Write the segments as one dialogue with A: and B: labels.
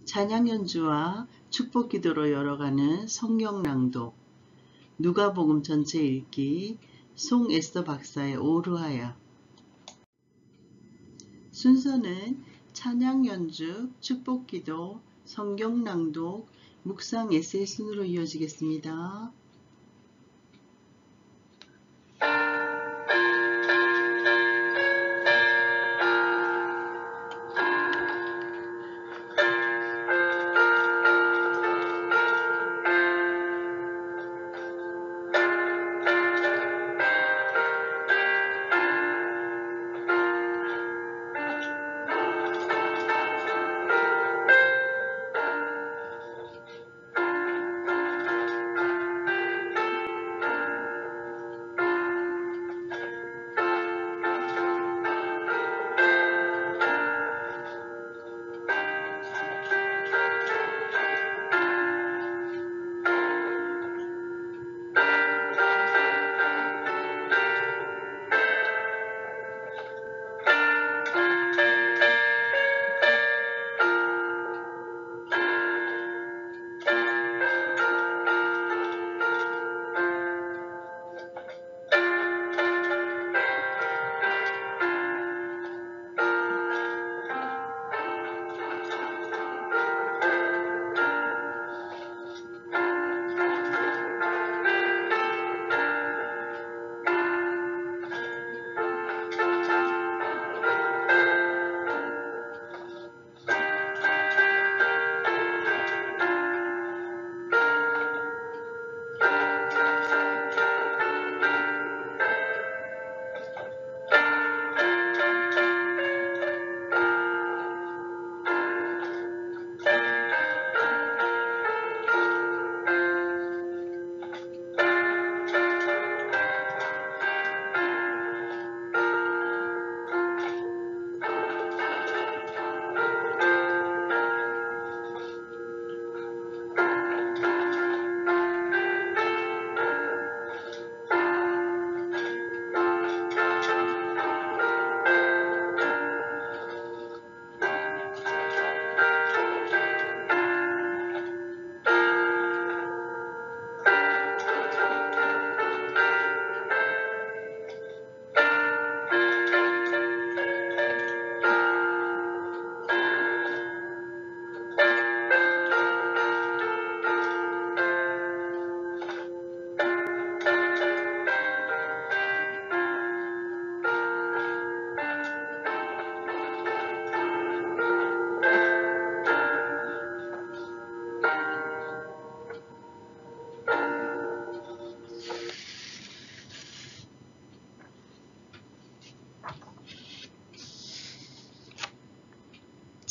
A: 찬양 연주와 축복 기도로 열어가는 성경 낭독, 누가복음 전체 읽기, 송에스더 박사의 오르하야. 순서는 찬양 연주, 축복 기도, 성경 낭독, 묵상 에세이 순으로 이어지겠습니다.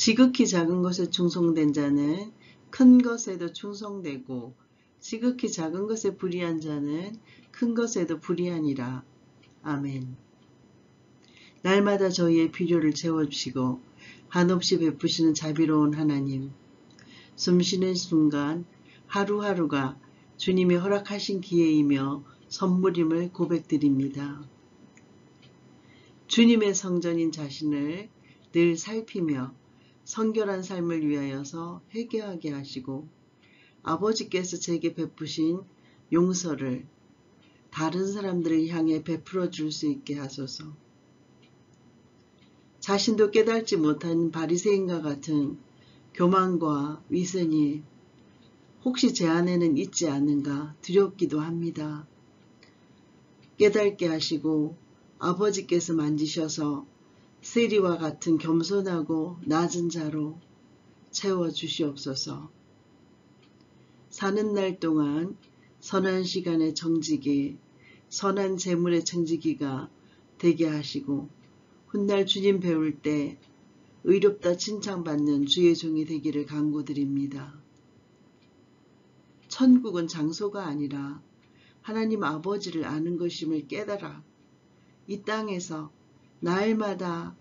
A: 지극히 작은 것에 충성된 자는 큰 것에도 충성되고, 지극히 작은 것에 불의한 자는 큰 것에도 불의하니라. 아멘. 날마다 저희의 필요를 채워주시고 한없이 베푸시는 자비로운 하나님, 숨쉬는 순간 하루하루가 주님이 허락하신 기회이며 선물임을 고백드립니다. 주님의 성전인 자신을 늘 살피며 성결한 삶을 위하여서 회개하게 하시고, 아버지께서 제게 베푸신 용서를 다른 사람들을 향해 베풀어 줄 수 있게 하소서. 자신도 깨닫지 못한 바리새인과 같은 교만과 위선이 혹시 제 안에는 있지 않은가 두렵기도 합니다. 깨닫게 하시고 아버지께서 만지셔서 세리와 같은 겸손하고 낮은 자로 채워주시옵소서. 사는 날 동안 선한 시간의 정직이, 선한 재물의 정직이가 되게 하시고, 훗날 주님 배울 때 의롭다 칭찬받는 주의 종이 되기를 간구드립니다. 천국은 장소가 아니라 하나님 아버지를 아는 것임을 깨달아 이 땅에서 날마다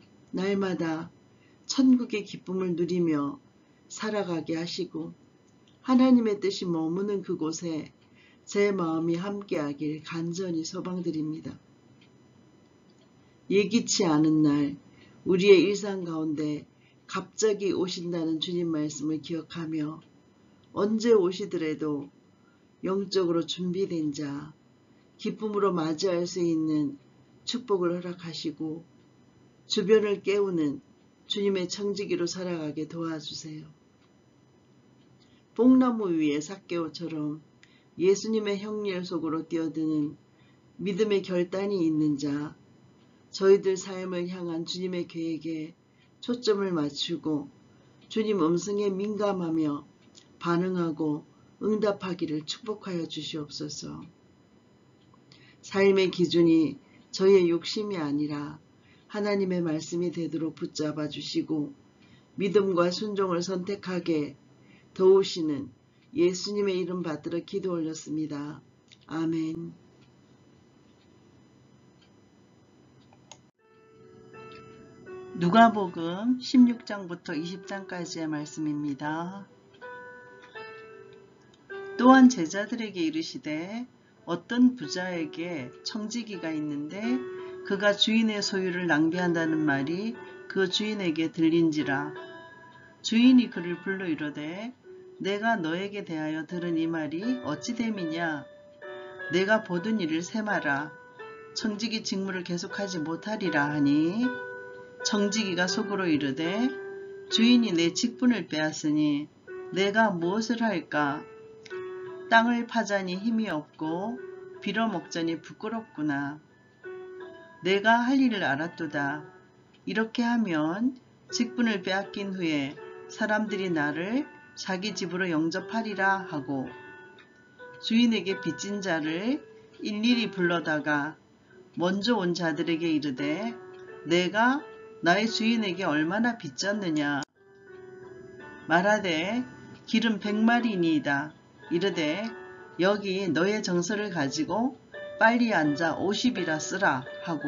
A: 천국의 기쁨을 누리며 살아가게 하시고, 하나님의 뜻이 머무는 그곳에 제 마음이 함께하길 간절히 소망드립니다. 예기치 않은 날 우리의 일상 가운데 갑자기 오신다는 주님 말씀을 기억하며 언제 오시더라도 영적으로 준비된 자, 기쁨으로 맞이할 수 있는 축복을 허락하시고 주변을 깨우는 주님의 청지기로 살아가게 도와주세요. 뽕나무 위에 삭개오처럼 예수님의 형릴 속으로 뛰어드는 믿음의 결단이 있는 자, 저희들 삶을 향한 주님의 계획에 초점을 맞추고 주님 음성에 민감하며 반응하고 응답하기를 축복하여 주시옵소서. 삶의 기준이 저희의 욕심이 아니라 하나님의 말씀이 되도록 붙잡아 주시고 믿음과 순종을 선택하게 도우시는 예수님의 이름 받들어 기도 올렸습니다. 아멘. 누가복음 16장부터 20장까지의 말씀입니다. 또한 제자들에게 이르시되 어떤 부자에게 청지기가 있는데 그가 주인의 소유를 낭비한다는 말이 그 주인에게 들린지라. 주인이 그를 불러 이르되 내가 너에게 대하여 들은 이 말이 어찌 됨이냐. 내가 보던 일을 세마라. 청지기 직무를 계속하지 못하리라 하니 청지기가 속으로 이르되 주인이 내 직분을 빼앗으니 내가 무엇을 할까. 땅을 파자니 힘이 없고 빌어먹자니 부끄럽구나. 내가 할 일을 알았도다. 이렇게 하면 직분을 빼앗긴 후에 사람들이 나를 자기 집으로 영접하리라 하고 주인에게 빚진 자를 일일이 불러다가 먼저 온 자들에게 이르되 내가 나의 주인에게 얼마나 빚졌느냐. 말하되 기름 100마리니이다. 이르되 여기 너의 정서를 가지고 빨리 앉아 50이라 쓰라 하고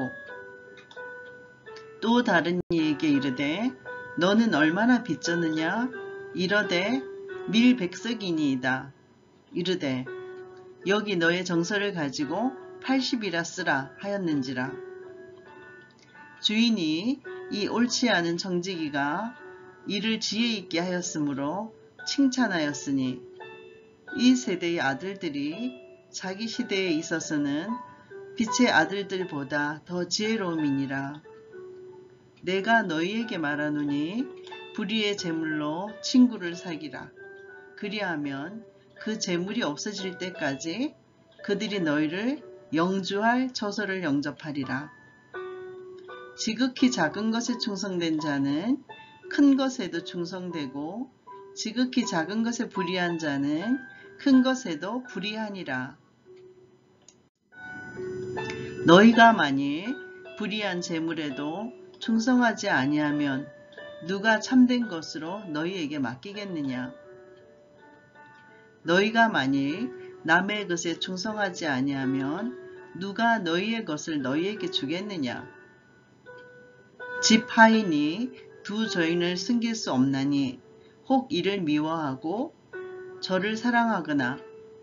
A: 또 다른 이에게 이르되 너는 얼마나 빚졌느냐. 이르되 밀 100석이니이다. 이르되 여기 너의 정서를 가지고 80이라 쓰라 하였는지라. 주인이 이 옳지 않은 청지기가 이를 지혜 있게 하였으므로 칭찬하였으니 이 세대의 아들들이 자기 시대에 있어서는 빛의 아들들보다 더 지혜로움이니라. 내가 너희에게 말하노니 불의의 재물로 친구를 사기라. 그리하면 그 재물이 없어질 때까지 그들이 너희를 영주할 처소를 영접하리라. 지극히 작은 것에 충성된 자는 큰 것에도 충성되고 지극히 작은 것에 불의한 자는 큰 것에도 불의하니라. 너희가 만일 불의한 재물에도 충성하지 아니하면 누가 참된 것으로 너희에게 맡기겠느냐. 너희가 만일 남의 것에 충성하지 아니하면 누가 너희의 것을 너희에게 주겠느냐. 집 하인이 두 저인을 숨길 수 없나니 혹 이를 미워하고 저를 사랑하거나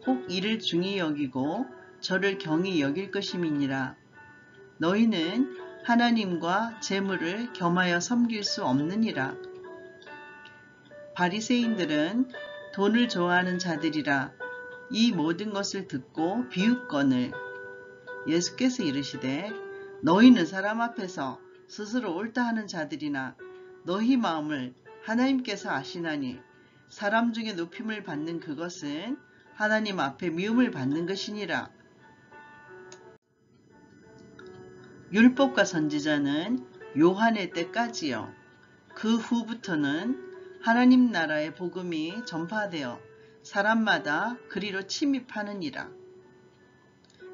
A: 혹 이를 중히 여기고 저를 경히 여길 것임이니라. 너희는 하나님과 재물을 겸하여 섬길 수 없느니라. 바리새인들은 돈을 좋아하는 자들이라 이 모든 것을 듣고 비웃거늘 예수께서 이르시되 너희는 사람 앞에서 스스로 옳다 하는 자들이나 너희 마음을 하나님께서 아시나니 사람 중에 높임을 받는 그것은 하나님 앞에 미움을 받는 것이니라. 율법과 선지자는 요한의 때까지요. 그 후부터는 하나님 나라의 복음이 전파되어 사람마다 그리로 침입하느니라.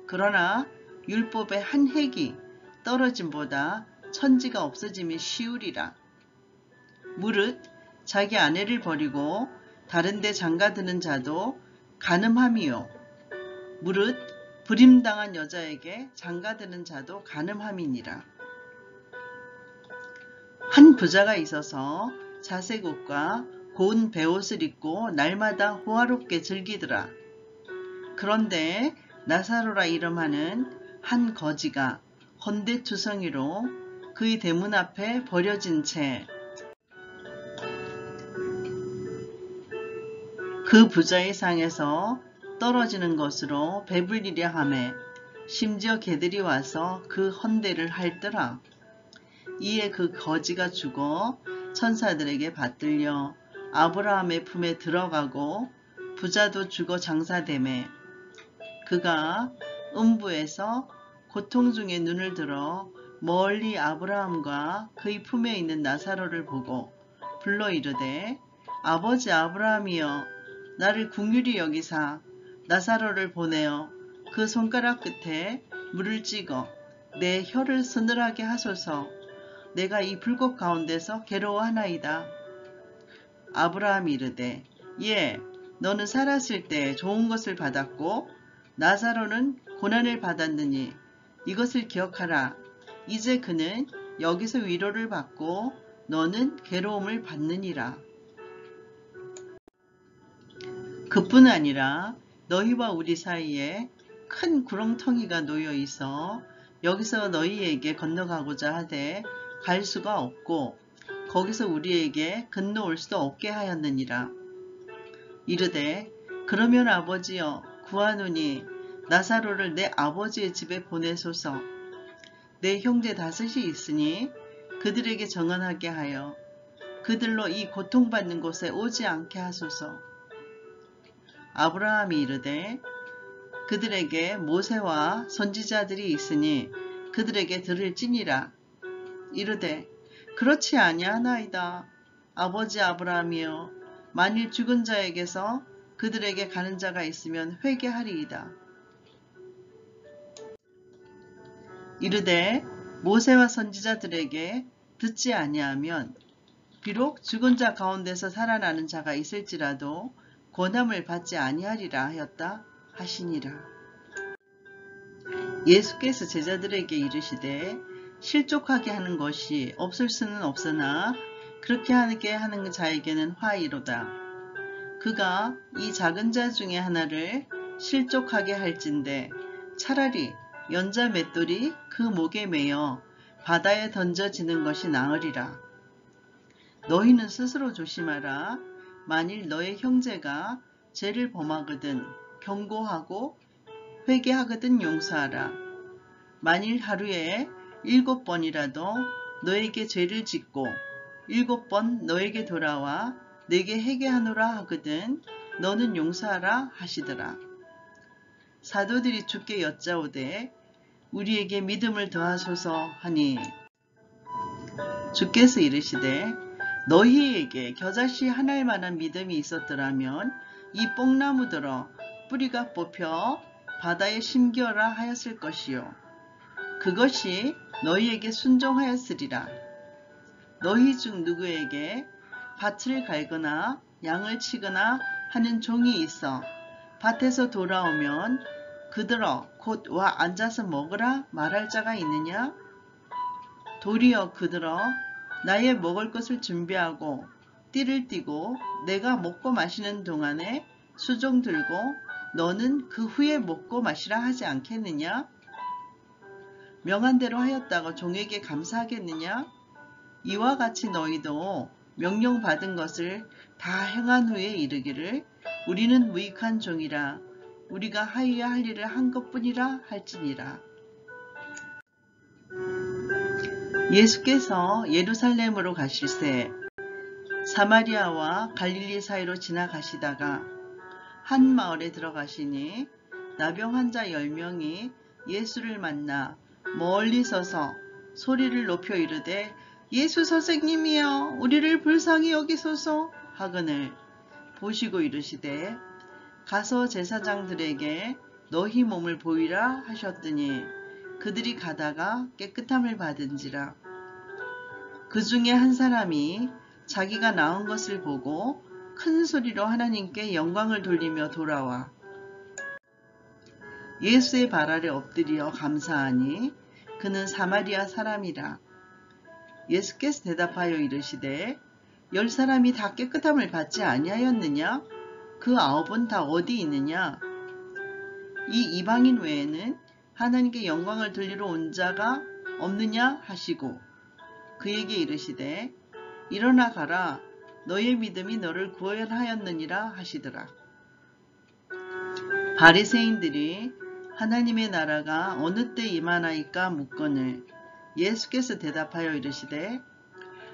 A: 그러나 율법의 한 획이 떨어짐보다 천지가 없어짐이 쉬우리라. 무릇 자기 아내를 버리고 다른 데 장가드는 자도 간음함이요. 무릇 불임당한 여자에게 장가드는 자도 간음함이니라. 한 부자가 있어서 자색 옷과 고운 베옷을 입고 날마다 호화롭게 즐기더라. 그런데 나사로라 이름하는 한 거지가 헌데투성이로 그의 대문 앞에 버려진 채 그 부자의 상에서 떨어지는 것으로 배불리려 하매 심지어 개들이 와서 그 헌대를 핥더라. 이에 그 거지가 죽어 천사들에게 받들려 아브라함의 품에 들어가고 부자도 죽어 장사되매 그가 음부에서 고통 중에 눈을 들어 멀리 아브라함과 그의 품에 있는 나사로를 보고 불러 이르되 아버지 아브라함이여 나를 긍휼히 여기사 나사로를 보내어 그 손가락 끝에 물을 찍어 내 혀를 서늘하게 하소서. 내가 이 불꽃 가운데서 괴로워하나이다. 아브라함이 이르되 예 너는 살았을 때 좋은 것을 받았고 나사로는 고난을 받았느니 이것을 기억하라. 이제 그는 여기서 위로를 받고 너는 괴로움을 받느니라. 그뿐 아니라 너희와 우리 사이에 큰 구렁텅이가 놓여 있어 여기서 너희에게 건너가고자 하되 갈 수가 없고 거기서 우리에게 건너올 수도 없게 하였느니라. 이르되 그러면 아버지여 구하노니 나사로를 내 아버지의 집에 보내소서. 내 형제 다섯이 있으니 그들에게 정언하게 하여 그들로 이 고통받는 곳에 오지 않게 하소서. 아브라함이 이르되 그들에게 모세와 선지자들이 있으니 그들에게 들을지니라. 이르되 그렇지 아니하나이다. 아버지 아브라함이여 만일 죽은 자에게서 그들에게 가는 자가 있으면 회개하리이다. 이르되 모세와 선지자들에게 듣지 아니하면 비록 죽은 자 가운데서 살아나는 자가 있을지라도 권함을 받지 아니하리라 하였다 하시니라. 예수께서 제자들에게 이르시되 실족하게 하는 것이 없을 수는 없으나 그렇게 하게 하는 자에게는 화이로다. 그가 이 작은 자 중에 하나를 실족하게 할진대 차라리 연자 맷돌이 그 목에 매여 바다에 던져지는 것이 나으리라. 너희는 스스로 조심하라. 만일 너의 형제가 죄를 범하거든 경고하고 회개하거든 용서하라. 만일 하루에 7번이라도 너에게 죄를 짓고 7번 너에게 돌아와 내게 회개하노라 하거든 너는 용서하라 하시더라. 사도들이 주께 여짜오되 우리에게 믿음을 더하소서 하니 주께서 이르시되 너희에게 겨자씨 하나일 만한 믿음이 있었더라면 이 뽕나무들어 뿌리가 뽑혀 바다에 심겨라 하였을 것이요 그것이 너희에게 순종하였으리라. 너희 중 누구에게 밭을 갈거나 양을 치거나 하는 종이 있어 밭에서 돌아오면 그들어 곧 와 앉아서 먹으라 말할 자가 있느냐? 도리어 그들어 나의 먹을 것을 준비하고 띠를 띠고 내가 먹고 마시는 동안에 수종 들고 너는 그 후에 먹고 마시라 하지 않겠느냐? 명한 대로 하였다고 종에게 감사하겠느냐? 이와 같이 너희도 명령받은 것을 다 행한 후에 이르기를 우리는 무익한 종이라 우리가 하여야 할 일을 한 것뿐이라 할지니라. 예수께서 예루살렘으로 가실새 사마리아와 갈릴리 사이로 지나가시다가 한 마을에 들어가시니 나병 환자 10명이 예수를 만나 멀리 서서 소리를 높여 이르되 예수 선생님이여 우리를 불쌍히 여기소서 하거늘 보시고 이르시되 가서 제사장들에게 너희 몸을 보이라 하셨더니 그들이 가다가 깨끗함을 받은지라. 그 중에 한 사람이 자기가 나은 것을 보고 큰 소리로 하나님께 영광을 돌리며 돌아와 예수의 발 아래 엎드려 감사하니 그는 사마리아 사람이라. 예수께서 대답하여 이르시되 10사람이 다 깨끗함을 받지 아니하였느냐? 그 9은 다 어디 있느냐? 이 이방인 외에는 하나님께 영광을 돌리러 온 자가 없느냐 하시고 그에게 이르시되 일어나 가라 너의 믿음이 너를 구원하였느니라 하시더라. 바리새인들이 하나님의 나라가 어느 때 임하나이까 묻거늘 예수께서 대답하여 이르시되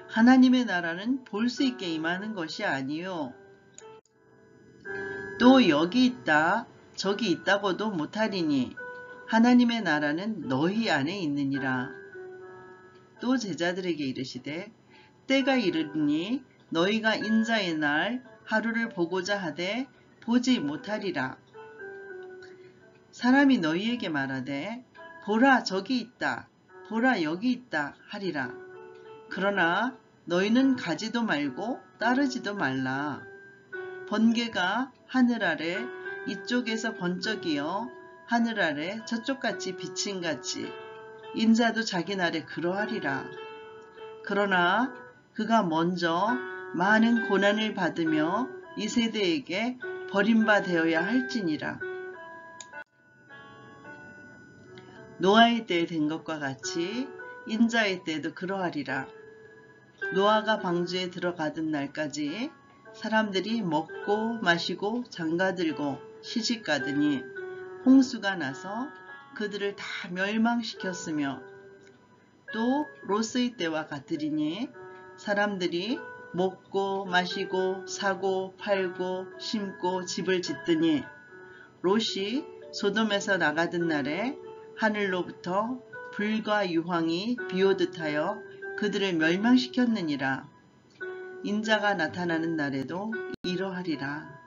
A: 하나님의 나라는 볼 수 있게 임하는 것이 아니요 또 여기 있다 저기 있다고도 못하리니 하나님의 나라는 너희 안에 있느니라. 또 제자들에게 이르시되 때가 이르니 너희가 인자의 날 하루를 보고자 하되 보지 못하리라. 사람이 너희에게 말하되 보라 저기 있다 보라 여기 있다 하리라. 그러나 너희는 가지도 말고 따르지도 말라. 번개가 하늘 아래 이쪽에서 번쩍이어 하늘 아래 저쪽같이 비침같이 인자도 자기 날에 그러하리라. 그러나 그가 먼저 많은 고난을 받으며 이 세대에게 버림받아야 할지니라. 노아의 때에 된 것과 같이 인자의 때도 그러하리라. 노아가 방주에 들어가던 날까지 사람들이 먹고 마시고 장가들고 시집가더니 홍수가 나서 그들을 다 멸망시켰으며 또 롯의 때와 같으리니 사람들이 먹고 마시고 사고 팔고 심고 집을 짓더니 롯이 소돔에서 나가던 날에 하늘로부터 불과 유황이 비오듯 하여 그들을 멸망시켰느니라. 인자가 나타나는 날에도 이러하리라.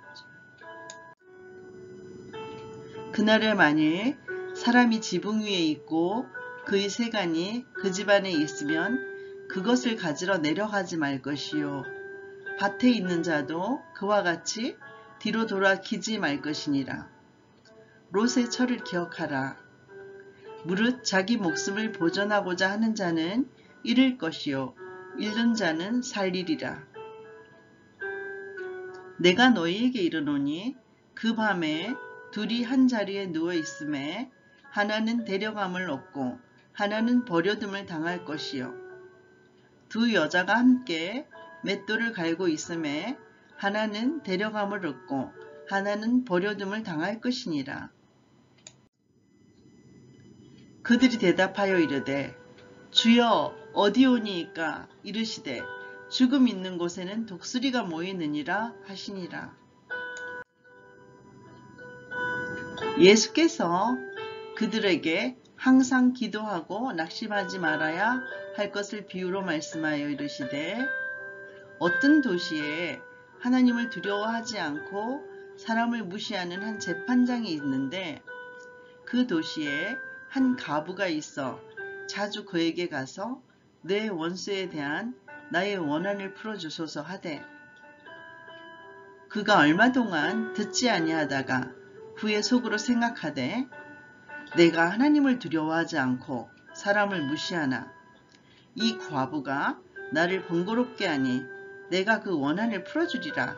A: 그날에 만일 사람이 지붕 위에 있고 그의 세간이 그 집안에 있으면 그것을 가지러 내려가지 말 것이요 밭에 있는 자도 그와 같이 뒤로 돌아 기지 말 것이니라. 롯의 철을 기억하라. 무릇 자기 목숨을 보전하고자 하는 자는 잃을 것이요 잃는 자는 살리리라. 내가 너희에게 이르노니 그 밤에 둘이 한 자리에 누워 있음에 하나는 데려감을 얻고 하나는 버려둠을 당할 것이요 두 여자가 함께 맷돌을 갈고 있음에 하나는 데려감을 얻고 하나는 버려둠을 당할 것이니라. 그들이 대답하여 이르되 주여 어디오니이까? 이르시되 죽음 있는 곳에는 독수리가 모이느니라 하시니라. 예수께서 그들에게 항상 기도하고 낙심하지 말아야 할 것을 비유로 말씀하여 이르시되 어떤 도시에 하나님을 두려워하지 않고 사람을 무시하는 한 재판장이 있는데 그 도시에 한 과부가 있어 자주 그에게 가서 내 원수에 대한 나의 원한을 풀어주소서 하되 그가 얼마 동안 듣지 아니하다가 후에 속으로 생각하되 내가 하나님을 두려워하지 않고 사람을 무시하나 이 과부가 나를 번거롭게 하니 내가 그 원한을 풀어주리라.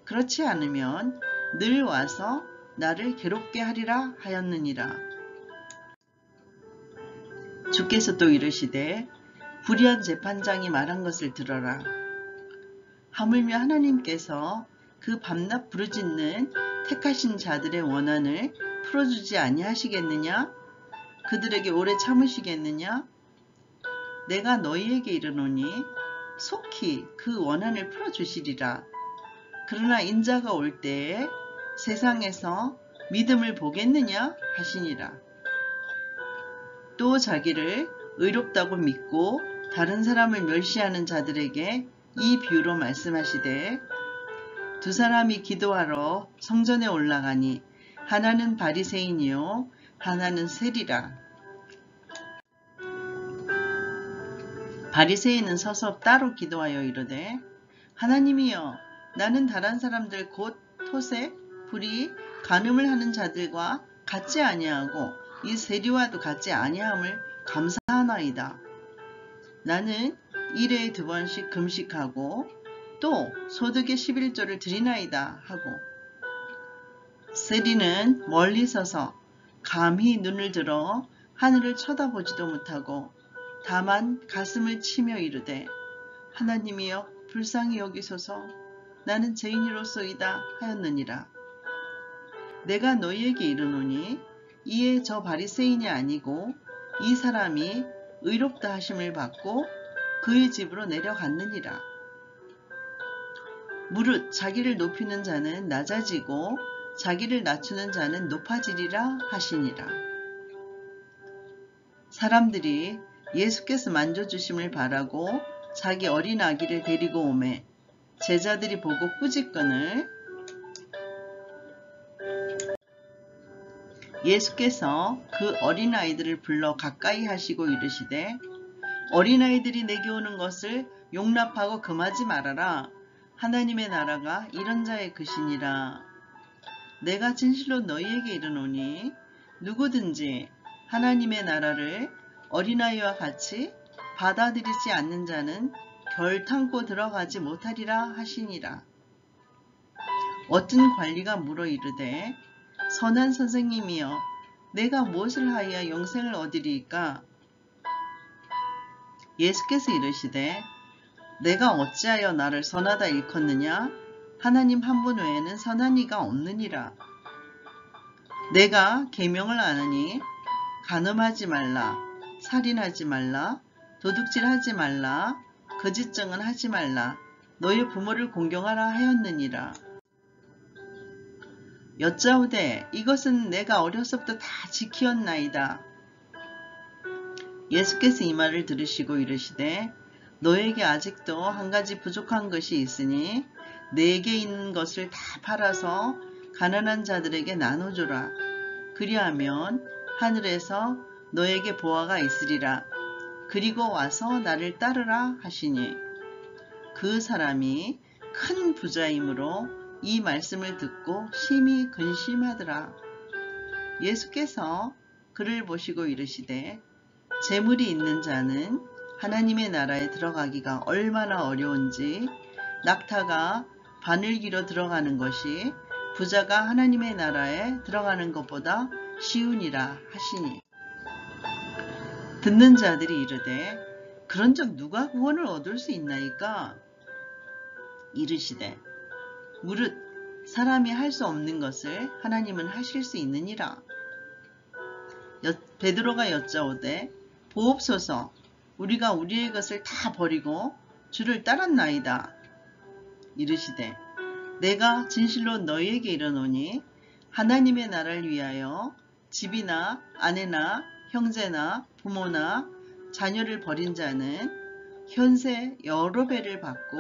A: 그렇지 않으면 늘 와서 나를 괴롭게 하리라 하였느니라. 주께서 또 이르시되 불의한 재판장이 말한 것을 들어라. 하물며 하나님께서 그 밤낮 부르짖는 택하신 자들의 원한을 풀어주지 아니하시겠느냐? 그들에게 오래 참으시겠느냐? 내가 너희에게 이르노니 속히 그 원한을 풀어주시리라. 그러나 인자가 올 때에 세상에서 믿음을 보겠느냐 하시니라. 또 자기를 의롭다고 믿고 다른 사람을 멸시하는 자들에게 이 비유로 말씀하시되 두 사람이 기도하러 성전에 올라가니 하나는 바리새인이요 하나는 세리라. 바리새인은 서서 따로 기도하여 이르되 하나님이여 나는 다른 사람들 곧 토세, 불의, 간음을 하는 자들과 같지 아니하고 이 세리와도 같지 아니함을 감사하나이다. 나는 일에 2번씩 금식하고 또 소득의 11조를 드리나이다 하고 세리는 멀리 서서 감히 눈을 들어 하늘을 쳐다보지도 못하고 다만 가슴을 치며 이르되 하나님이여 불쌍히 여기소서. 나는 죄인이로소이다 하였느니라. 내가 너희에게 이르노니 이에 저 바리새인이 아니고 이 사람이 의롭다 하심을 받고 그의 집으로 내려갔느니라. 무릇 자기를 높이는 자는 낮아지고 자기를 낮추는 자는 높아지리라 하시니라. 사람들이 예수께서 만져주심을 바라고 자기 어린 아기를 데리고 오매 제자들이 보고 꾸짖거늘 예수께서 그 어린아이들을 불러 가까이 하시고 이르시되 어린아이들이 내게 오는 것을 용납하고 금하지 말아라. 하나님의 나라가 이런 자의 것이니라. 내가 진실로 너희에게 이르노니 누구든지 하나님의 나라를 어린아이와 같이 받아들이지 않는 자는 결탄코 들어가지 못하리라 하시니라. 어떤 관리가 물어 이르되 선한 선생님이여 내가 무엇을 하여야 영생을 얻으리이까? 예수께서 이르시되 내가 어찌하여 나를 선하다 일컫느냐? 하나님 한 분 외에는 선한 이가 없느니라. 내가 계명을 아느니 간음하지 말라, 살인하지 말라, 도둑질하지 말라, 거짓 증언하지 말라, 너희 부모를 공경하라 하였느니라. 여짜오되 이것은 내가 어려서부터 다 지키었나이다. 예수께서 이 말을 들으시고 이르시되 너에게 아직도 한 가지 부족한 것이 있으니 내게 있는 것을 다 팔아서 가난한 자들에게 나눠주라. 그리하면 하늘에서 너에게 보화가 있으리라. 그리고 와서 나를 따르라 하시니 그 사람이 큰 부자이므로 이 말씀을 듣고 심히 근심하더라. 예수께서 그를 보시고 이르시되 재물이 있는 자는 하나님의 나라에 들어가기가 얼마나 어려운지 낙타가 바늘기로 들어가는 것이 부자가 하나님의 나라에 들어가는 것보다 쉬우니라 하시니 듣는 자들이 이르되 그런즉 누가 구원을 얻을 수 있나이까? 이르시되 무릇 사람이 할 수 없는 것을 하나님은 하실 수 있느니라. 베드로가 여짜오되 보옵소서 우리가 우리의 것을 다 버리고 주를 따랐나이다. 이르시되 내가 진실로 너희에게 이르노니 하나님의 나라를 위하여 집이나 아내나 형제나 부모나 자녀를 버린 자는 현세 여러 배를 받고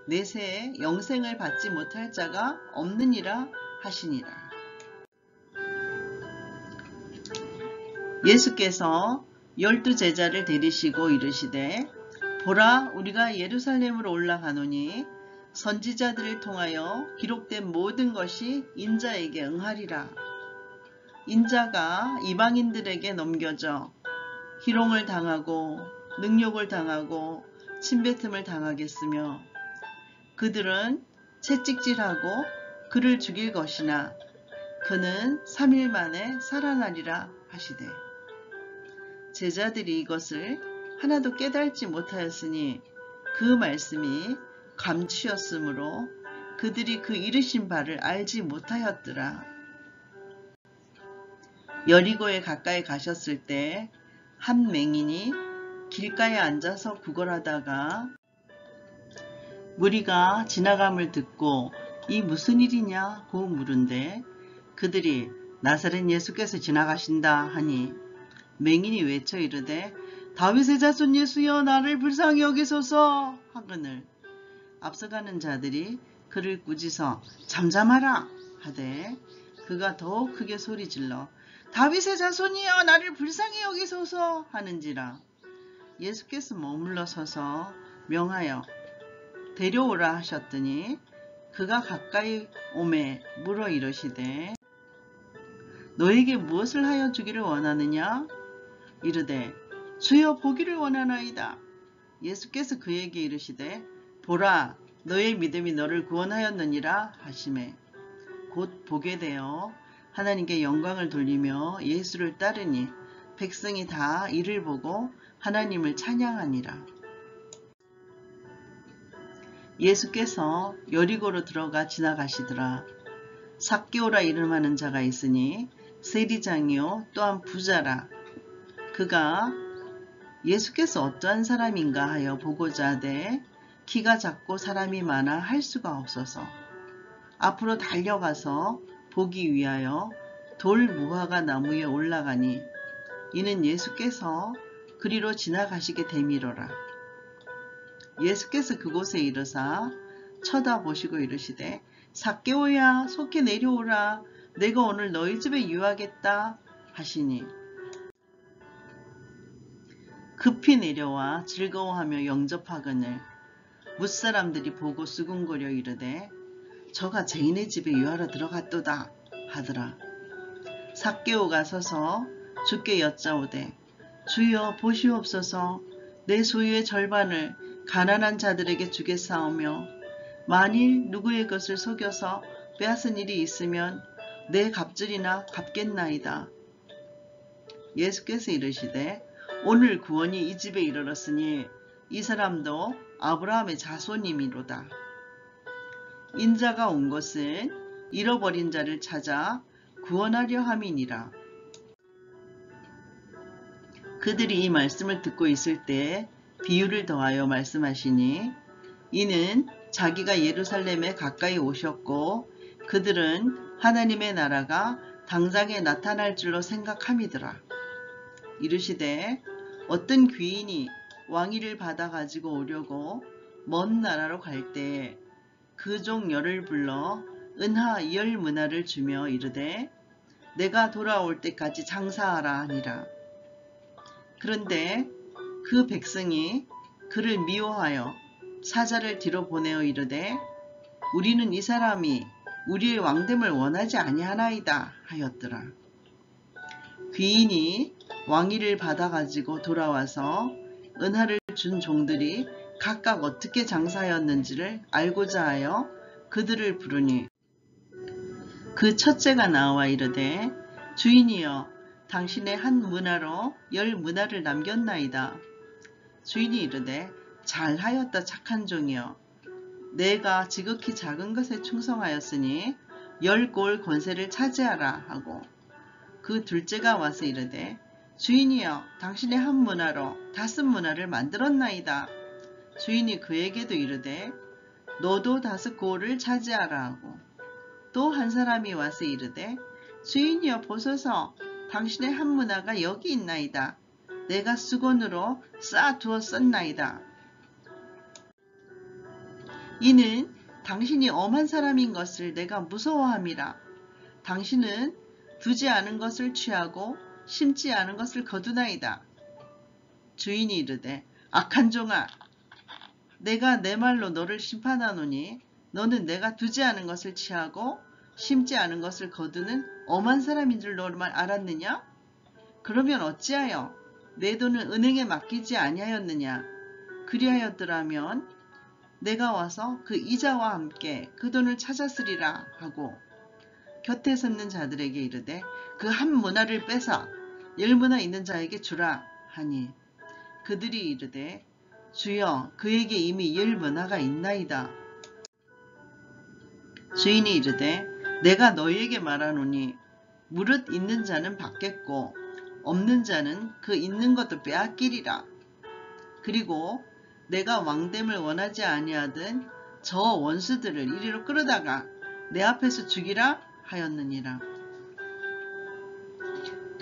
A: 내세에 영생을 받지 못할 자가 없느니라 하시니라. 예수께서 12 제자를 데리시고 이르시되 보라 우리가 예루살렘으로 올라가노니 선지자들을 통하여 기록된 모든 것이 인자에게 응하리라. 인자가 이방인들에게 넘겨져 희롱을 당하고 능욕을 당하고 침뱉음을 당하겠으며 그들은 채찍질하고 그를 죽일 것이나 그는 3일 만에 살아나리라 하시되 제자들이 이것을 하나도 깨달지 못하였으니 그 말씀이 감추였으므로 그들이 그 이르신 바를 알지 못하였더라. 여리고에 가까이 가셨을 때 한 맹인이 길가에 앉아서 구걸하다가 무리가 지나감을 듣고 이 무슨 일이냐고 물은데 그들이 나사렛 예수께서 지나가신다 하니 맹인이 외쳐 이르되 다윗의 자손 예수여 나를 불쌍히 여기소서 하거늘 앞서가는 자들이 그를 꾸짖어 잠잠하라 하되 그가 더욱 크게 소리질러 다윗의 자손이여 나를 불쌍히 여기소서 하는지라. 예수께서 머물러 서서 명하여 데려오라 하셨더니 그가 가까이 오매 물어 이르시되 너에게 무엇을 하여 주기를 원하느냐? 이르되 주여 보기를 원하나이다. 예수께서 그에게 이르시되 보라 너의 믿음이 너를 구원하였느니라 하시매 곧 보게 되어 하나님께 영광을 돌리며 예수를 따르니 백성이 다 이를 보고 하나님을 찬양하니라. 예수께서 여리고로 들어가 지나가시더라. 삭개오라 이름하는 자가 있으니 세리장이요 또한 부자라. 그가 예수께서 어떠한 사람인가 하여 보고자 하되 키가 작고 사람이 많아 할 수가 없어서 앞으로 달려가서 보기 위하여 돌 무화과 나무에 올라가니 이는 예수께서 그리로 지나가시게 되미로라. 예수께서 그곳에 이르사 쳐다보시고 이르시되 삭개오야 속히 내려오라. 내가 오늘 너희 집에 유하겠다 하시니 급히 내려와 즐거워하며 영접하거늘 뭇사람들이 보고 수군거려 이르되 저가 죄인의 집에 유하러 들어갔도다 하더라. 삭개오가 서서 주께 여짜오되 주여 보시옵소서. 내 소유의 절반을 가난한 자들에게 주겠사오며 만일 누구의 것을 속여서 빼앗은 일이 있으면 내 갑절이나 갚겠나이다. 예수께서 이르시되 오늘 구원이 이 집에 이르렀으니 이 사람도 아브라함의 자손이미로다. 인자가 온 것은 잃어버린 자를 찾아 구원하려 함이니라. 그들이 이 말씀을 듣고 있을 때 비유를 더하여 말씀하시니 이는 자기가 예루살렘에 가까이 오셨고 그들은 하나님의 나라가 당장에 나타날 줄로 생각함이더라. 이르시되 어떤 귀인이 왕위를 받아 가지고 오려고 먼 나라로 갈 때 그 종 열을 불러 은하 10문화를 주며 이르되 내가 돌아올 때까지 장사하라 하니라. 그런데 그 백성이 그를 미워하여 사자를 뒤로 보내어 이르되 우리는 이 사람이 우리의 왕됨을 원하지 아니하나이다 하였더라. 귀인이 왕위를 받아 가지고 돌아와서 은하를 준 종들이 각각 어떻게 장사하였는지를 알고자 하여 그들을 부르니 그 첫째가 나와 이르되 주인이여 당신의 한 문화로 10문화를 남겼나이다. 주인이 이르되 잘하였다 착한 종이여. 내가 지극히 작은 것에 충성하였으니 10골 권세를 차지하라 하고 그 둘째가 와서 이르되 주인이여 당신의 한 문화로 5문화를 만들었나이다. 주인이 그에게도 이르되 너도 5골을 차지하라 하고 또 한 사람이 와서 이르되 주인이여 보소서 당신의 한 문화가 여기 있나이다. 내가 수건으로 쌓아두어 썼나이다. 이는 당신이 엄한 사람인 것을 내가 무서워함이라. 당신은 두지 않은 것을 취하고 심지 않은 것을 거두나이다. 주인이 이르되 악한 종아 내가 내 말로 너를 심판하노니 너는 내가 두지 않은 것을 취하고 심지 않은 것을 거두는 엄한 사람인 줄 너만 알았느냐? 그러면 어찌하여 내 돈을 은행에 맡기지 아니하였느냐? 그리하였더라면 내가 와서 그 이자와 함께 그 돈을 찾았으리라 하고 곁에 섰는 자들에게 이르되 그 한 문화를 빼서 10문화 있는 자에게 주라 하니 그들이 이르되 주여 그에게 이미 10문화가 있나이다. 주인이 이르되 내가 너희에게 말하노니 무릇 있는 자는 받겠고 없는 자는 그 있는 것도 빼앗기리라. 그리고 내가 왕됨을 원하지 아니하던 저 원수들을 이리로 끌어다가 내 앞에서 죽이라 하였느니라.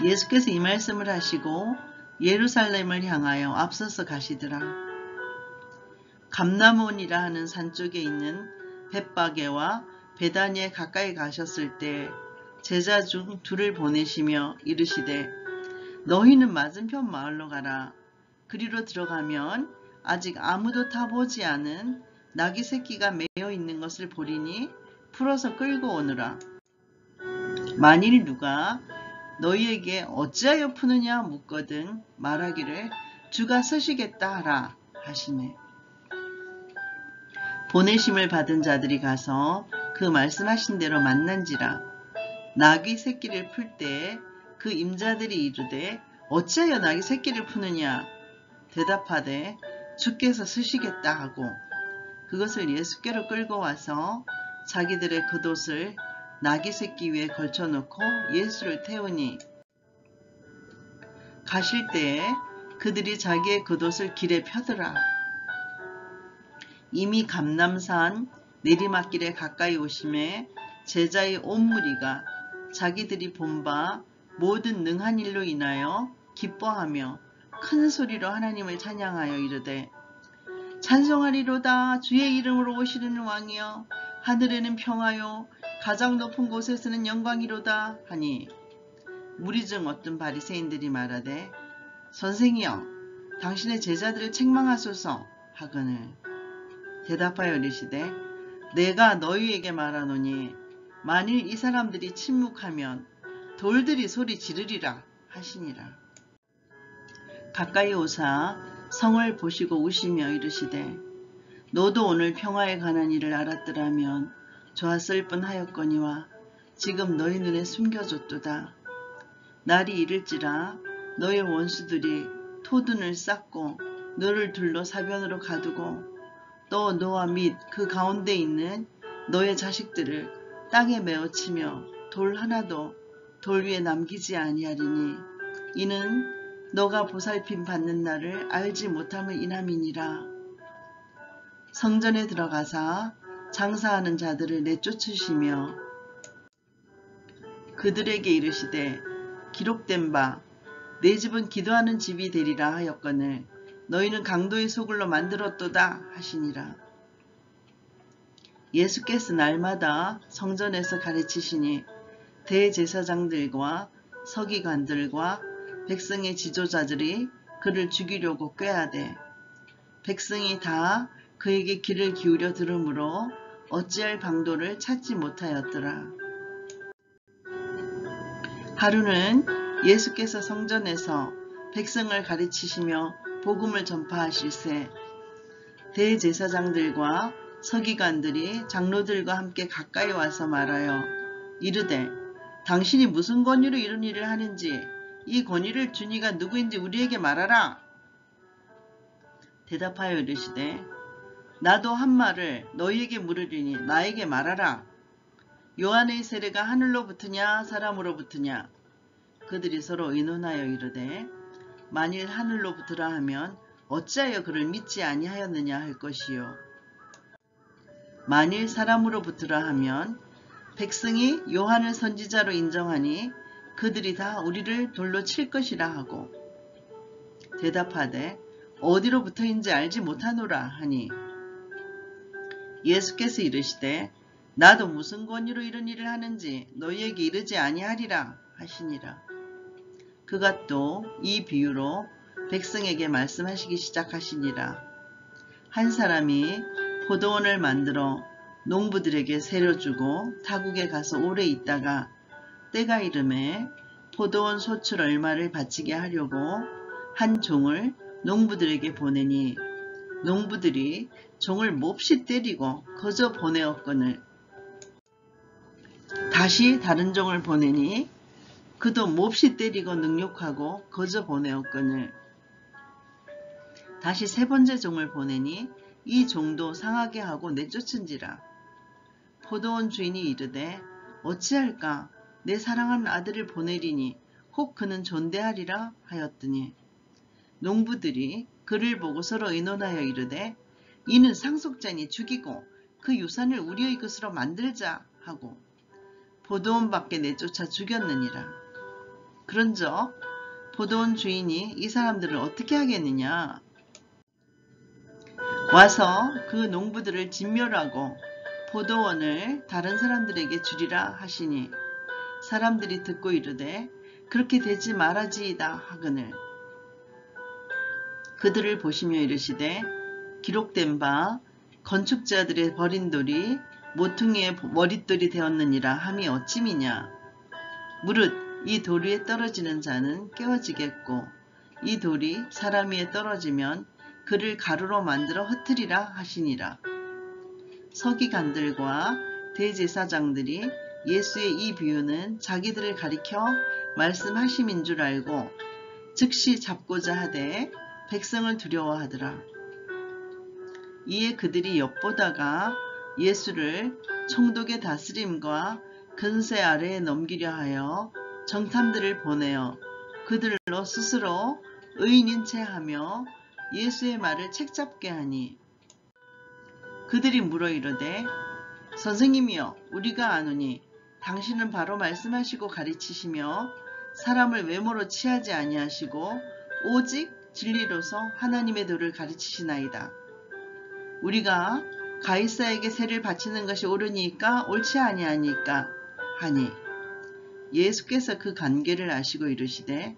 A: 예수께서 이 말씀을 하시고 예루살렘을 향하여 앞서서 가시더라. 감람온이라 하는 산 쪽에 있는 벳바게와 베다니에 가까이 가셨을 때 제자 중 둘을 보내시며 이르시되 너희는 맞은편 마을로 가라. 그리로 들어가면 아직 아무도 타보지 않은 나귀 새끼가 매여 있는 것을 보리니 풀어서 끌고 오느라. 만일 누가 너희에게 어찌하여 푸느냐 묻거든 말하기를 주가 서시겠다 하라 하시네. 보내심을 받은 자들이 가서 그 말씀하신 대로 만난지라. 나귀 새끼를 풀 때 그 임자들이 이르되 어찌하여 나귀 새끼를 푸느냐 대답하되 주께서 쓰시겠다 하고 그것을 예수께로 끌고 와서 자기들의 겉옷을 나귀 새끼 위에 걸쳐놓고 예수를 태우니 가실 때에 그들이 자기의 겉옷을 길에 펴더라. 이미 감람산 내리막길에 가까이 오심에 제자의 온 무리가 자기들이 본 바 모든 능한 일로 인하여 기뻐하며 큰 소리로 하나님을 찬양하여 이르되 찬송하리로다. 주의 이름으로 오시는 왕이여, 하늘에는 평화요 가장 높은 곳에서는 영광이로다 하니, 무리 중 어떤 바리새인들이 말하되 선생이여, 당신의 제자들을 책망하소서 하거늘 대답하여 이르시되 내가 너희에게 말하노니 만일 이 사람들이 침묵하면 돌들이 소리 지르리라 하시니라. 가까이 오사 성을 보시고 우시며 이르시되 너도 오늘 평화에 관한 일을 알았더라면 좋았을 뻔하였거니와 지금 너희 눈에 숨겨졌도다. 날이 이를지라 너의 원수들이 토둔을 쌓고 너를 둘러 사변으로 가두고 또 너와 및 그 가운데 있는 너의 자식들을 땅에 메어치며 돌 하나도 돌 위에 남기지 아니하리니 이는 너가 보살핌 받는 날을 알지 못함을 인함이니라. 성전에 들어가사 장사하는 자들을 내쫓으시며 그들에게 이르시되 기록된 바 내 집은 기도하는 집이 되리라 하였거늘 너희는 강도의 소굴로 만들었도다 하시니라. 예수께서 날마다 성전에서 가르치시니 대제사장들과 서기관들과 백성의 지도자들이 그를 죽이려고 꾀하되 백성이 다 그에게 귀를 기울여 들으므로 어찌할 방도를 찾지 못하였더라. 하루는 예수께서 성전에서 백성을 가르치시며 복음을 전파하실세 대제사장들과 서기관들이 장로들과 함께 가까이 와서 말하여 이르되 당신이 무슨 권위로 이런 일을 하는지 이 권위를 준 이가 누구인지 우리에게 말하라. 대답하여 이르시되 나도 한 말을 너희에게 물으리니 나에게 말하라. 요한의 세례가 하늘로부터냐 사람으로부터냐. 그들이 서로 의논하여 이르되 만일 하늘로부터라 하면 어찌하여 그를 믿지 아니하였느냐 할 것이요. 만일 사람으로부터라 하면 백성이 요한을 선지자로 인정하니 그들이 다 우리를 돌로 칠 것이라 하고 대답하되 어디로부터인지 알지 못하노라 하니 예수께서 이르시되 나도 무슨 권위로 이런 일을 하는지 너희에게 이르지 아니하리라 하시니라. 그가 또 이 비유로 백성에게 말씀하시기 시작하시니라. 한 사람이 포도원을 만들어 농부들에게 세려 주고 타국에 가서 오래 있다가 때가 이름에 포도원 소출 얼마를 바치게 하려고 한 종을 농부들에게 보내니 농부들이 종을 몹시 때리고 거저 보내었거늘 다시 다른 종을 보내니 그도 몹시 때리고 능욕하고 거저 보내었거늘 다시 세 번째 종을 보내니 이 종도 상하게 하고 내쫓은지라. 포도원 주인이 이르되 어찌할까 내 사랑하는 아들을 보내리니 혹 그는 존대하리라 하였더니 농부들이 그를 보고 서로 의논하여 이르되 이는 상속자니 죽이고 그 유산을 우리의 것으로 만들자 하고 포도원 밖에 내쫓아 죽였느니라. 그런즉 포도원 주인이 이 사람들을 어떻게 하겠느냐. 와서 그 농부들을 진멸하고 포도원을 다른 사람들에게 주리라 하시니 사람들이 듣고 이르되 그렇게 되지 말아지이다 하거늘 그들을 보시며 이르시되 기록된 바 건축자들의 버린 돌이 모퉁이의 머릿돌이 되었느니라 함이 어찌미냐. 무릇 이 돌 위에 떨어지는 자는 깨어지겠고 이 돌이 사람 위에 떨어지면 그를 가루로 만들어 흩으리라 하시니라. 서기관들과 대제사장들이 예수의 이 비유는 자기들을 가리켜 말씀하심인 줄 알고 즉시 잡고자 하되 백성을 두려워하더라. 이에 그들이 엿보다가 예수를 총독의 다스림과 근세 아래에 넘기려 하여 정탐들을 보내어 그들로 스스로 의인인 채 하며 예수의 말을 책잡게 하니 그들이 물어 이르되 선생님이여 우리가 아노니 당신은 바로 말씀하시고 가르치시며 사람을 외모로 취하지 아니하시고 오직 진리로서 하나님의 도를 가르치시나이다. 우리가 가이사에게 세를 바치는 것이 옳으니까 옳지 아니하니까 하니 예수께서 그 관계를 아시고 이르시되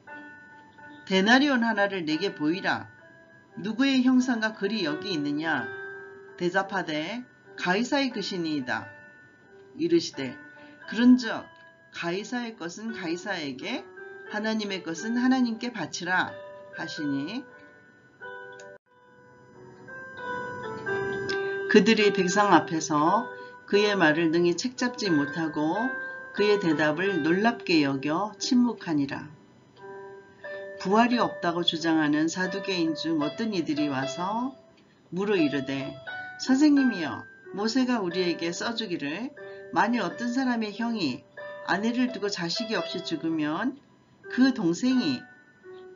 A: 데나리온 하나를 내게 보이라. 누구의 형상과 글이 여기 있느냐? 대답하되 가이사의 것이니이다. 이르시되 그런즉 가이사의 것은 가이사에게 하나님의 것은 하나님께 바치라 하시니 그들이 백성 앞에서 그의 말을 능히 책잡지 못하고 그의 대답을 놀랍게 여겨 침묵하니라. 부활이 없다고 주장하는 사두개인 중 어떤 이들이 와서 물어 이르되 선생님이여 모세가 우리에게 써주기를 만일 어떤 사람의 형이 아내를 두고 자식이 없이 죽으면 그 동생이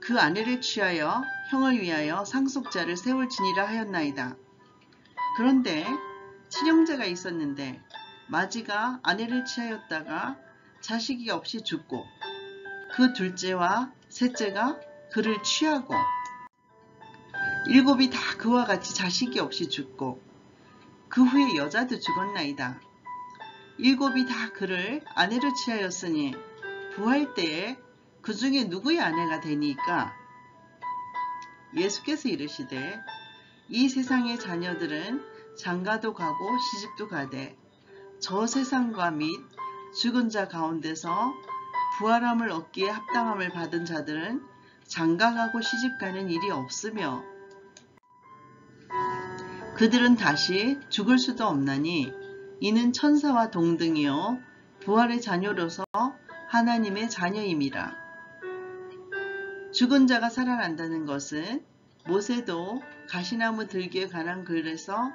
A: 그 아내를 취하여 형을 위하여 상속자를 세울지니라 하였나이다. 그런데 친형제가 있었는데 마지가 아내를 취하였다가 자식이 없이 죽고 그 둘째와 셋째가 그를 취하고 일곱이 다 그와 같이 자식이 없이 죽고 그 후에 여자도 죽었나이다. 일곱이 다 그를 아내로 취하였으니 부활 때에 그 중에 누구의 아내가 되니까? 예수께서 이르시되 이 세상의 자녀들은 장가도 가고 시집도 가되 저 세상과 및 죽은 자 가운데서 부활함을 얻기에 합당함을 받은 자들은 장가가고 시집가는 일이 없으며 그들은 다시 죽을 수도 없나니 이는 천사와 동등이요 부활의 자녀로서 하나님의 자녀임이라. 죽은 자가 살아난다는 것은 모세도 가시나무 들기에 관한 글에서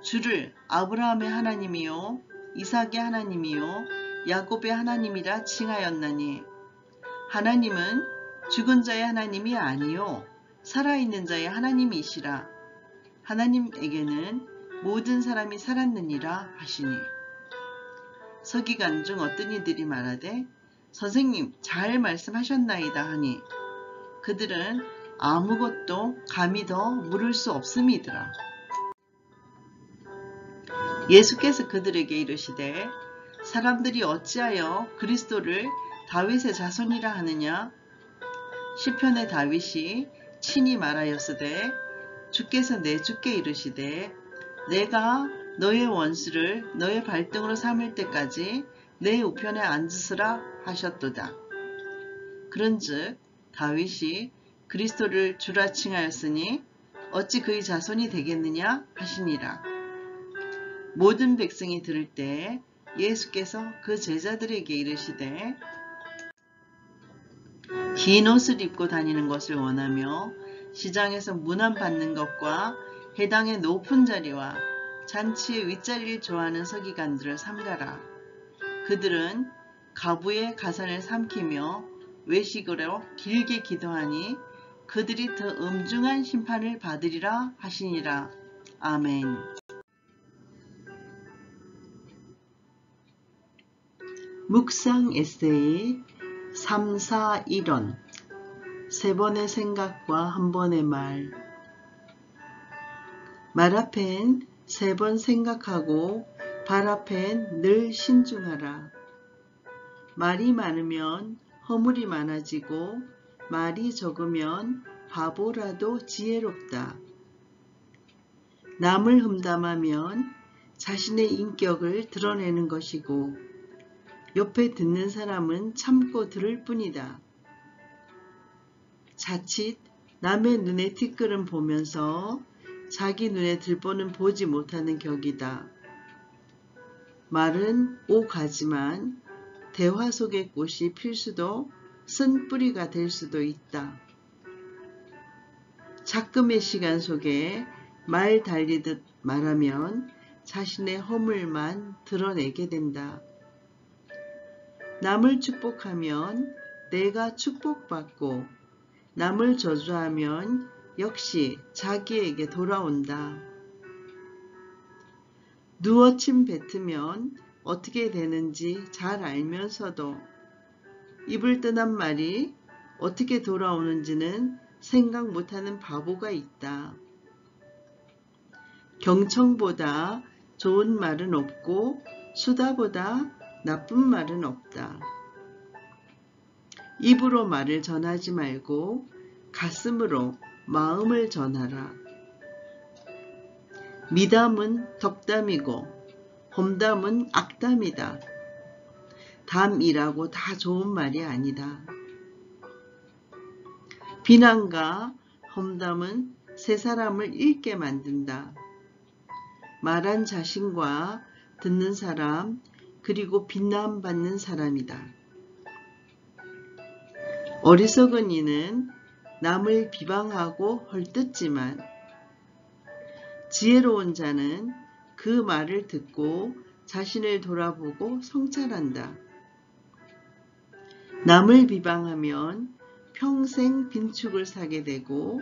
A: 주를 아브라함의 하나님이요 이삭의 하나님이요 야곱의 하나님이라 칭하였나니 하나님은 죽은 자의 하나님이 아니요 살아있는 자의 하나님이시라. 하나님에게는 모든 사람이 살았느니라 하시니 서기관 중 어떤 이들이 말하되 선생님 잘 말씀하셨나이다 하니 그들은 아무것도 감히 더 물을 수 없음이더라. 예수께서 그들에게 이르시되 사람들이 어찌하여 그리스도를 다윗의 자손이라 하느냐? 시편의 다윗이 친히 말하였으되 주께서 내 주께 이르시되 내가 너의 원수를 너의 발등으로 삼을 때까지 내 우편에 앉으시라 하셨도다. 그런즉 다윗이 그리스도를 주라 칭하였으니 어찌 그의 자손이 되겠느냐 하시니라. 모든 백성이 들을 때 예수께서 그 제자들에게 이르시되 긴 옷을 입고 다니는 것을 원하며 시장에서 문안 받는 것과 회당의 높은 자리와 잔치의 윗자리를 좋아하는 서기관들을 삼가라. 그들은 가부의 가산을 삼키며 외식으로 길게 기도하니 그들이 더 엄중한 심판을 받으리라 하시니라. 아멘. 묵상 에세이 3, 4, 1원 세 번의 생각과 한 번의 말. 말 앞엔 세 번 생각하고 발 앞엔 늘 신중하라. 말이 많으면 허물이 많아지고 말이 적으면 바보라도 지혜롭다. 남을 흠담하면 자신의 인격을 드러내는 것이고 옆에 듣는 사람은 참고 들을 뿐이다. 자칫 남의 눈에 티끌은 보면서 자기 눈에 들보는 보지 못하는 격이다. 말은 오가지만 대화 속의 꽃이 필 수도 쓴 뿌리가 될 수도 있다. 작금의 시간 속에 말 달리듯 말하면 자신의 허물만 드러내게 된다. 남을 축복하면 내가 축복받고 남을 저주하면 역시 자기에게 돌아온다. 누워 침 뱉으면 어떻게 되는지 잘 알면서도 입을 뜬한 말이 어떻게 돌아오는지는 생각 못하는 바보가 있다. 경청보다 좋은 말은 없고 수다보다 나쁜 말은 없다. 입으로 말을 전하지 말고 가슴으로 마음을 전하라. 미담은 덕담이고 험담은 악담이다. 담이라고 다 좋은 말이 아니다. 비난과 험담은 세 사람을 잃게 만든다. 말한 자신과 듣는 사람 그리고 비난받는 사람이다. 어리석은 이는 남을 비방하고 헐뜯지만 지혜로운 자는 그 말을 듣고 자신을 돌아보고 성찰한다. 남을 비방하면 평생 빈축을 사게 되고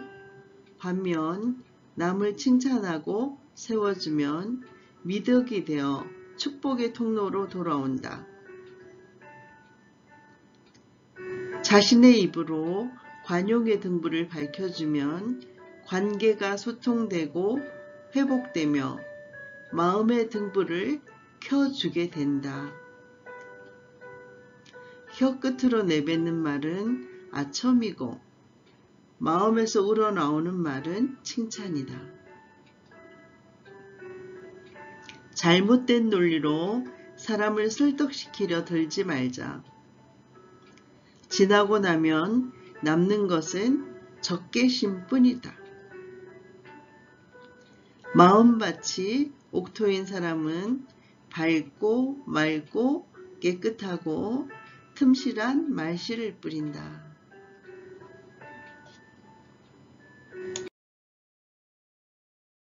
A: 반면 남을 칭찬하고 세워주면 미덕이 되어 축복의 통로로 돌아온다. 자신의 입으로 관용의 등불을 밝혀주면 관계가 소통되고 회복되며 마음의 등불을 켜주게 된다. 혀 끝으로 내뱉는 말은 아첨이고 마음에서 우러나오는 말은 칭찬이다. 잘못된 논리로 사람을 설득시키려 들지 말자. 지나고 나면 남는 것은 적개심 뿐이다. 마음밭이 옥토인 사람은 밝고 맑고 깨끗하고 틈실한 말씨를 뿌린다.